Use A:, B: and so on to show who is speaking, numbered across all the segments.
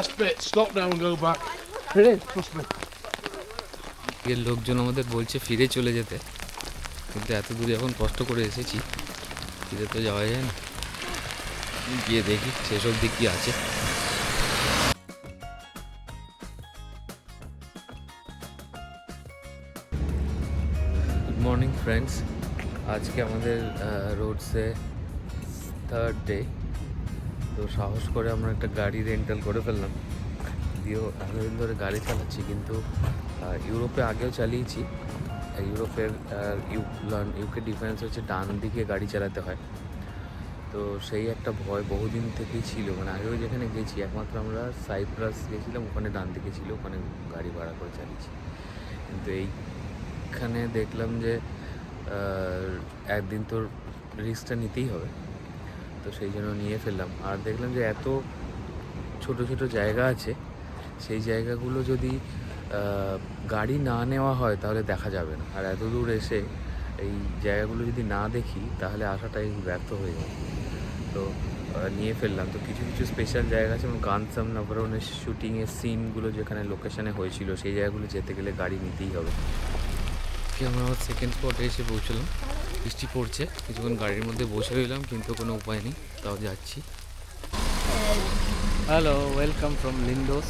A: Last bit, stop now and go back. Trust me.
B: এর লোকজন আমাদের বলছে ফিরে চলে যেতে, কিন্তু এত দূরে এখন কষ্ট করে এসেছি, ফিরে তো যাওয়া যায় না। গিয়ে দেখি সেসব দিক কি আছে। গুড মর্নিং ফ্রেন্ডস, আজকে আমাদের রোডসে থার্ড ডে। তো সাহস করে আমরা একটা গাড়ি রেন্টাল করে ফেললাম। যদিও এতদিন ধরে গাড়ি চালাচ্ছি, কিন্তু ইউরোপে আগেও চালিয়েছি। ইউরোপের ইউকে ডিফারেন্স হচ্ছে ডান দিকে গাড়ি চালাতে হয়। তো সেই একটা ভয় বহুদিন থেকেই ছিল, মানে আগেও যেখানে গেছি, একমাত্র আমরা সাইপ্রাস গেছিলাম, ওখানে ডান দিকে ছিল, ওখানে গাড়ি ভাড়া করে চালিয়েছি। কিন্তু এইখানে দেখলাম যে একদিন তোর রিস্কটা নিতেই হবে, তো সেই জন্য নিয়ে ফেললাম। আর দেখলাম যে এত ছোট ছোট জায়গা আছে, সেই জায়গাগুলো যদি গাড়ি না নেওয়া হয় তাহলে দেখা যাবে না। আর এত দূর এসে এই জায়গাগুলো যদি না দেখি তাহলে আসাটাই ব্যর্থ হয়ে যায়। তো নিয়ে ফেললাম। তো কিছু কিছু স্পেশাল জায়গা আছে, যেমন গানসাম নবরণের শ্যুটিংয়ের সিনগুলো যেখানে লোকেশানে হয়েছিল, সেই জায়গাগুলো যেতে গেলে গাড়ি নিতেই হবে। আমরা আমার সেকেন্ড স্পটে এসে পৌঁছলাম। বৃষ্টি পড়ছে, কিছুক্ষণ গাড়ির মধ্যে বসে রইলাম, কিন্তু কোনো উপায় নেই, তাও যাচ্ছি। Hello, welcome from Lindos.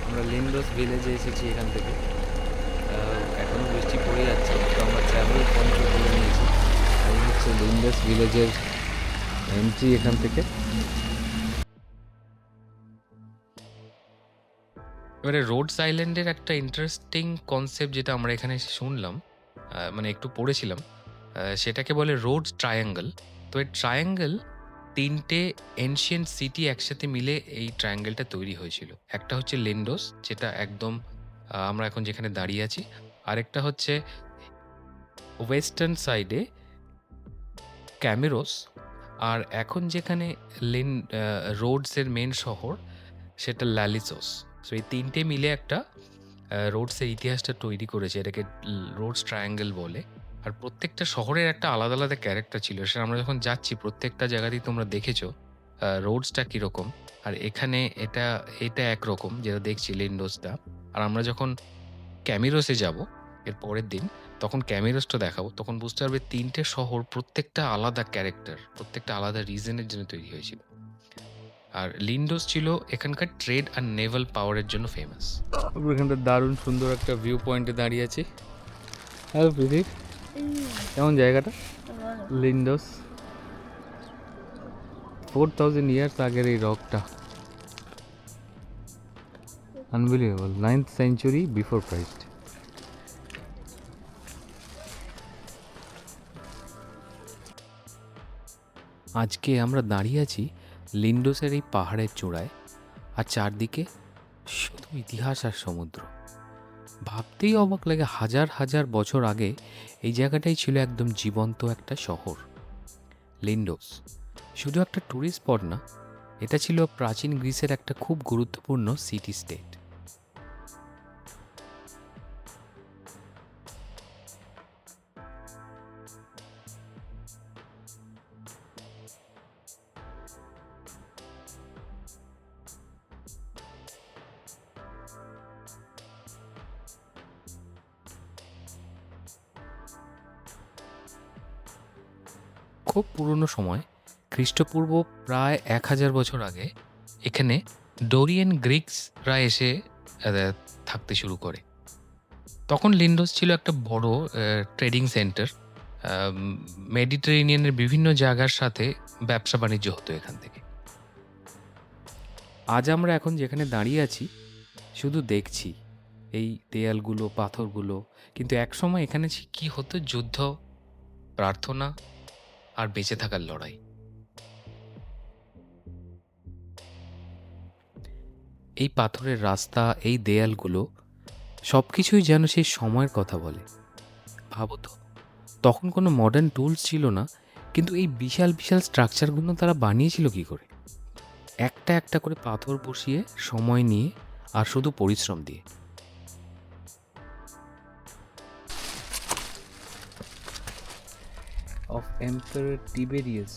B: আমরা লিন্ডোস ভিলেজে এসেছি এখান থেকে। এখনও বৃষ্টি পড়ে যাচ্ছে, তো আমরা ট্রাভেল পয়েন্ট করে নিয়েছি। এই হচ্ছে লিন্ডোস ভিলেজের এন্ট্রি এখান থেকে। এবারে রোডস আইল্যান্ডের একটা ইন্টারেস্টিং কনসেপ্ট যেটা আমরা এখানে এসে শুনলাম, মানে একটু পড়েছিলাম, সেটাকে বলে রোডস ট্রায়াঙ্গেল। তো এই ট্রায়াঙ্গেল তিনটে এনশিয়েন্ট সিটি একসাথে মিলে এই ট্রায়াঙ্গেলটা তৈরি হয়েছিল। একটা হচ্ছে লিন্ডোস, যেটা একদম আমরা এখন যেখানে দাঁড়িয়ে আছি। আরেকটা হচ্ছে ওয়েস্টার্ন সাইডে ক্যামেরোস, আর এখন যেখানে রোডসের মেন শহর সেটা ল্যালিসোস। সো এই তিনটে মিলে একটা রোডসের ইতিহাসটা তৈরি করেছে, এটাকে রোডস ট্রায়াঙ্গেল বলে। আর প্রত্যেকটা শহরের একটা আলাদা আলাদা ক্যারেক্টার ছিল। সেটা আমরা যখন যাচ্ছি প্রত্যেকটা জায়গাতেই তোমরা দেখেছো রোডসটা কীরকম। আর এখানে এটা এটা একরকম যেটা দেখছি লিন্ডোসটা। আর আমরা যখন ক্যামিরোসে যাব এর পরের দিন, তখন ক্যামিরোসটা দেখাবো, তখন বুঝতে পারবে তিনটে শহর প্রত্যেকটা আলাদা ক্যারেক্টার, প্রত্যেকটা আলাদা রিজনের জন্য তৈরি হয়েছিল। আর লিন্ডোস ছিল এখানকার ট্রেড আর নেভাল পাওয়ারের জন্য ফেমাস। এখানটা দারুণ সুন্দর একটা ভিউ পয়েন্টে দাঁড়িয়ে আছি। হ্যালো প্রীতি, কেমন জায়গাটা? লিন্ডোস 4000 ইয়ার্স আগের এই রকটা, unbelievable. 9th century before Christ. আজকে আমরা দাঁড়িয়ে আছি লিন্ডোসের এই পাহাড়ের চূড়ায়, আর চারদিকে শুধু ইতিহাস আর সমুদ্র। ভাবতেই অবাক লাগে, হাজার হাজার বছর আগে এই জায়গাটাই ছিল একদম জীবন্ত একটা শহর। লিন্ডোস শুধু একটা ট্যুরিস্ট স্পট না, এটা ছিল প্রাচীন গ্রিসের একটা খুব গুরুত্বপূর্ণ সিটি স্টেট। খুব পুরনো সময়, খ্রিস্টপূর্ব প্রায় 1000 বছর আগে, এখানে ডোরিয়ান গ্রিকসরা এসে থাকতে শুরু করে। তখন লিন্ডোস ছিল একটা বড় ট্রেডিং সেন্টার। মেডিটেরেনিয়ানের বিভিন্ন জায়গার সাথে ব্যবসা বাণিজ্য হতো এখান থেকে। আজ আমরা এখন যেখানে দাঁড়িয়ে আছি শুধু দেখছি এই দেয়ালগুলো, পাথরগুলো, কিন্তু একসময় এখানে কি হতো? যুদ্ধ, প্রার্থনা আর বেঁচে থাকার লড়াই। এই পাথরের রাস্তা, এই দেয়ালগুলো সব কিছুই যেন সেই সময়ের কথা বলে। ভাবো তো, তখন কোনো মডার্ন টুলস ছিল না, কিন্তু এই বিশাল বিশাল স্ট্রাকচারগুলো তারা বানিয়েছিল কী করে? একটা একটা করে পাথর বসিয়ে, সময় নিয়ে, আর শুধু পরিশ্রম দিয়ে। Of emperor Tiberius.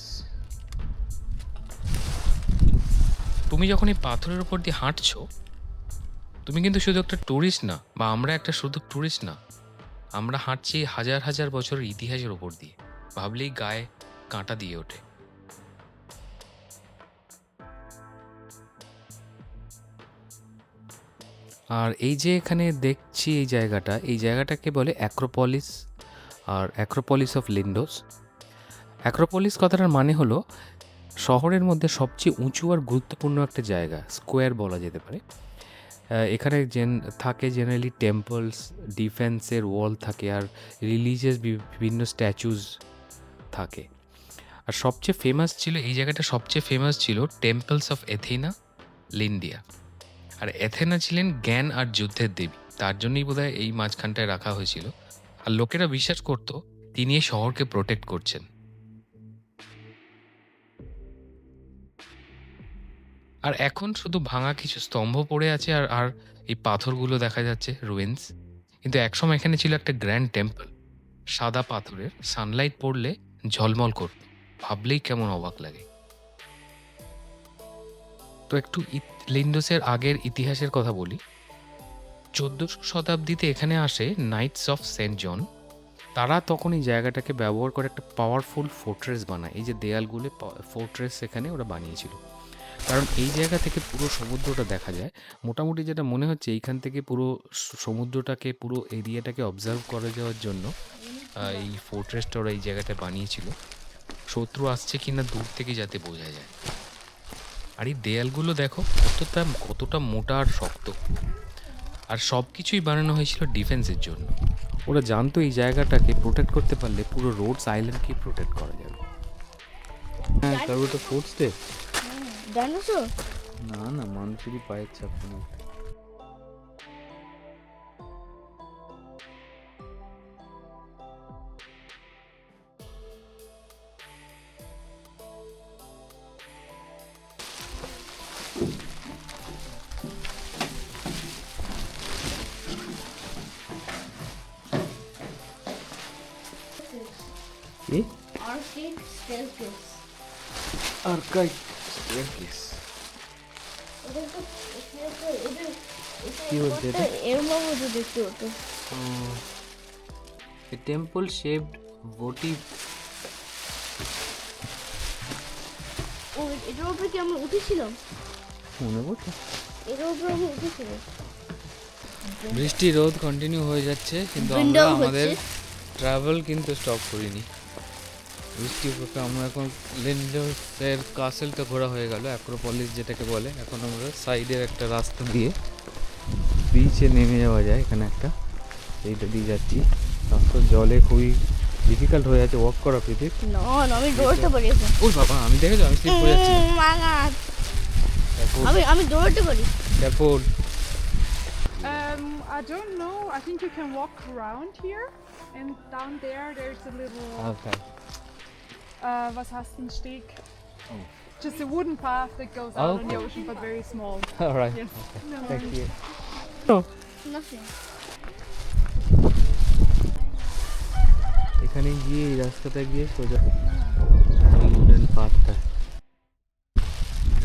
B: তুমি যখন এই পাথরের উপর দিয়ে হাঁটছো, তুমি কিন্তু শুধু একটা টুরিস্ট না, বা আমরা একটা শুধু টুরিস্ট না, আমরা হাঁটছি হাজার হাজার বছরের ইতিহাসের ওপর দিয়ে। ভাবলেই গায়ে কাঁটা দিয়ে ওঠে। আর এই যে এখানে দেখছি এই জায়গাটাকে বলে অ্যাক্রোপলিস, আর অ্যাক্রোপলিস অফ লিন্ডোস। অ্যাক্রোপলিস কথাটার মানে হলো শহরের মধ্যে সবচেয়ে উঁচু আর গুরুত্বপূর্ণ একটা জায়গা, স্কোয়ার বলা যেতে পারে। এখানে থাকে জেনারেলি টেম্পলস, ডিফেন্সের ওয়াল থাকে, আর রিলিজিয়াস বিভিন্ন স্ট্যাচুজ থাকে। আর এই জায়গাটা সবচেয়ে ফেমাস ছিল টেম্পলস অফ এথেনা, লিন্ডিয়া। আর এথেনা ছিলেন জ্ঞান আর যুদ্ধের দেবী, তার জন্যই বোধহয় এই মাঝখানটায় রাখা হয়েছিল। আর লোকেরা বিশ্বাস করত তিনি এই শহরকে প্রোটেক্ট করছেন। আর এখন শুধু ভাঙা কিছু স্তম্ভ পড়ে আছে, আর আর এই পাথরগুলো দেখা যাচ্ছে, রুইন্স। কিন্তু একসময় এখানে ছিল একটা গ্র্যান্ড টেম্পল, সাদা পাথরের, সানলাইট পড়লে ঝলমল করত। ভাবলেই কেমন অবাক লাগে। তো একটু লিন্ডোসের আগের ইতিহাসের কথা বলি। 1400 শতাব্দীতে এখানে আসে নাইটস অফ সেন্ট জন। তারা তখন এই জায়গাটাকে ব্যবহার করে একটা পাওয়ারফুল ফোর্ট্রেস বানায়। এই যে দেয়ালগুলো ফোর্ট্রেস এখানে ওরা বানিয়েছিল, কারণ এই জায়গা থেকে পুরো সমুদ্রটা দেখা যায়। মোটামুটি যেটা মনে হচ্ছে, এইখান থেকে পুরো সমুদ্রটাকে, পুরো এরিয়াটাকে অবজার্ভ করা যাওয়ার জন্য এই ফোর্ট্রেসটা ওরা এই জায়গাটায় বানিয়েছিল, শত্রু আসছে কিনা দূর থেকে যাতে বোঝা যায়। আর এই দেয়ালগুলো দেখো কতটা মোটা আর শক্ত। আর সব কিছুই বানানো হয়েছিল ডিফেন্সের জন্য। ওরা জানতো এই জায়গাটাকে প্রোটেক্ট করতে পারলে পুরো রোডস আইল্যান্ডকে প্রোটেক্ট করা যাবে। হ্যাঁ, কারো তো ফুটস্টেপ
C: ডাইনোসর?
B: না না, মানুষেরই পায়ের ছাপ কোনো একটা। কি?
C: আর্কেড স্টেলকেস।
B: আর্কাইভ স্টেয়ারকেস কি বলতে এটা?
C: এরকম মতো দেখতে হতো।
B: এ টেম্পল শেপড ভোটিভ।
C: ও, এটার উপরে কি আমরা উঠেছিলাম?
B: মনে পড়ছে?
C: এটার উপরে আমরা উঠেছিলাম।
B: বৃষ্টি রোদ কন্টিনিউ হয়ে যাচ্ছে, কিন্তু আমরা
C: Window
B: আমাদের
C: হচ্ছে।
B: ট্রাভেল কিন্তু স্টপ করিনি। বৃষ্টির উপরে আমরা এখন লিন্ডোসের কাসেলটা ঘোরা হয়ে গেল, অ্যাক্রোপলিস যেটাকে বলে। এখন আমরা সাইডের একটা রাস্তা দিয়ে বিচে নেমে যাওয়া যায়, এখানে একটা, এইটা দিয়ে যাচ্ছি। রাস্তার জলে খুবই ডিফিকাল্ট হয়ে যাচ্ছে ওয়াক করা পৃথিবী।
C: না না, আমি দৌড়তে পারি এখন।
B: ওই বাবা, আমি দেখেছো আমি স্লিপ করে যাচ্ছি।
C: মাগাত। আমি দৌড়তে পারি।
B: Careful.
D: I don't know. I think you can walk around here, and down there there's a little
B: okay.
D: was heißt ein Steg?
B: Oh.
D: Just a wooden path that goes out in the
B: Okay.
D: ocean, but very small.
B: Alright,
D: Yes. No
B: thank
D: worries.
B: You.
C: Nothing.
B: এখানে গিয়ে এই রাস্তাটা গিয়ে সোজা ওই wooden পাথটা,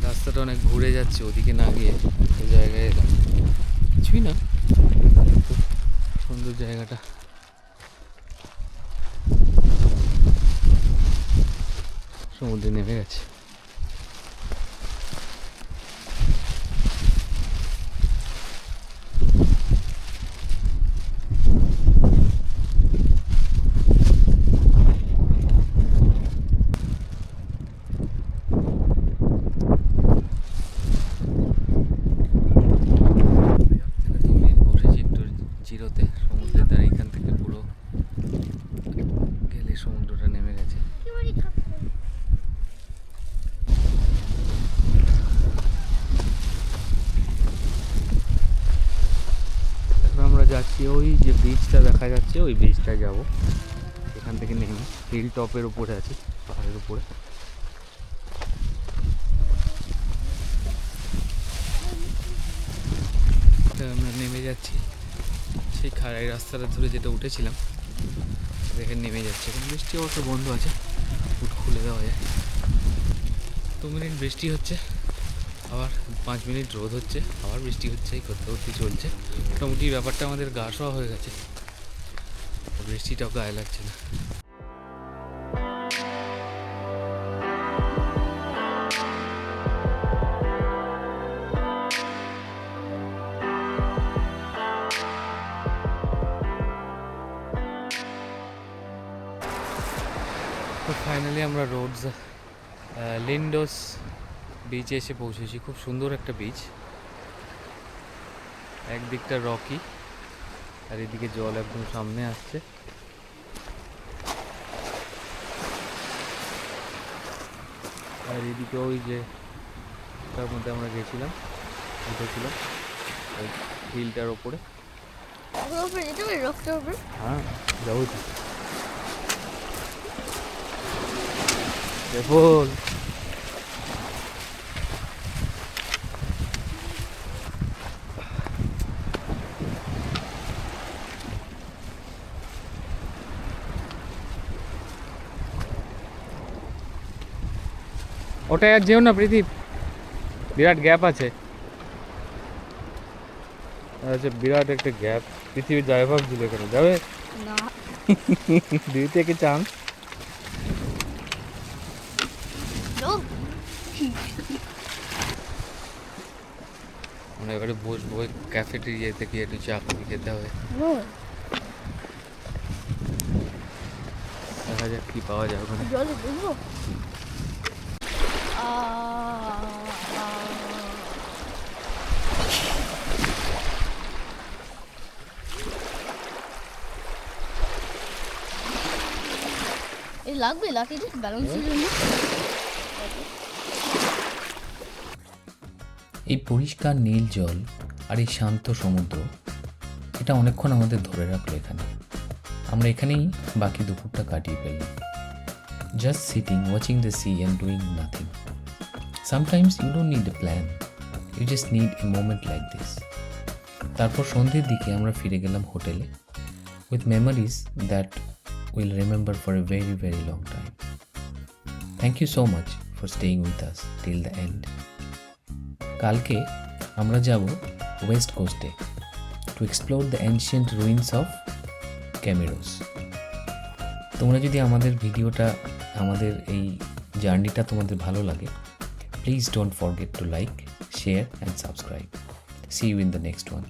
B: রাস্তাটা অনেক ঘুরে যাচ্ছে, ওদিকে না গিয়ে ওই জায়গায় এলাম। কিছুই না, খুব সুন্দর জায়গাটা। সমুদ্রে নেমে গেছে। বসেছি একটু জিরোতে সমুদ্রের ধারে, এখান থেকে পুরো গেলে সমুদ্রটা নেমে গেছে। এখন আমরা যাচ্ছি ওই যে বিচটা দেখা যাচ্ছে, ওই বিচটা যাব। এখান থেকে নেমে হিল টপের উপরে আছি, পাহাড়ের উপরে। আমরা নেমে যাচ্ছি সেই খাড়াই রাস্তাটা ধরে, যেটা উঠেছিলাম, দেখে নেমে যাচ্ছে। এখন বৃষ্টি অবশ্য বন্ধ আছে, উঠ খুলে দেওয়া যায়। 2 মিনিট বৃষ্টি হচ্ছে, আবার 5 মিনিট রোদ হচ্ছে, আবার বৃষ্টি হচ্ছে, এই করতে করতে চলছে। মোটামুটি ব্যাপারটা আমাদের গা শোয়া হয়ে গেছে, বৃষ্টিটাও গায়ে লাগছে না। তো ফাইনালি আমরা রোডস লিন্ডোস বিচে এসে পৌঁছেছি। খুব সুন্দর একটা বিচ, একদিকটা রকি আর এদিকে জল একদম সামনে আসছে। আর এদিকে ওই যে তার মধ্যে আমরা গেছিলাম, উঠেছিলাম ওই হিলটার ওপরে।
C: উপরে যেতে পারি রকটার উপরে?
B: হ্যাঁ যাবো তো। দেখুন ওটাই আর যেও না প্রদীপ, বিরাট গ্যাপ আছে, আচ্ছা বিরাট একটা গ্যাপ। পৃথিবীর যাই ভাবছিল এখানে যাবে
C: না।
B: 2 থেকে চান্স। মানে এবারে বসবো ওই ক্যাফেটেরিয়াতে গিয়ে একটু চা কফি খেতে হবে, দেখা যাক কি পাওয়া যায় ওখানে।
C: জলে ডুববো? এই লাগবে লাঠিটা ব্যালেন্সের জন্য।
E: এই পরিষ্কার নীল জল আর এই শান্ত সমুদ্র, এটা অনেকক্ষণ আমাদের ধরে রাখলো এখানে। আমরা এখানেই বাকি দুপুরটা কাটিয়ে ফেললাম, just sitting, watching the sea and doing nothing. Sometimes you don't need a plan, you just need a moment like this. তারপর সন্ধ্যের দিকে আমরা ফিরে গেলাম হোটেলে, with memories that will remember for a very very long time. Thank you so much for staying with us till the end. কালকে আমরা যাব ওয়েস্ট কোস্টে to explore the ancient ruins of Kameiros. তোমরা যদি আমাদের ভিডিওটা, আমাদের এই জার্নিটা তোমাদের ভালো লাগে, please don't forget to like, share and subscribe. See you in the next one.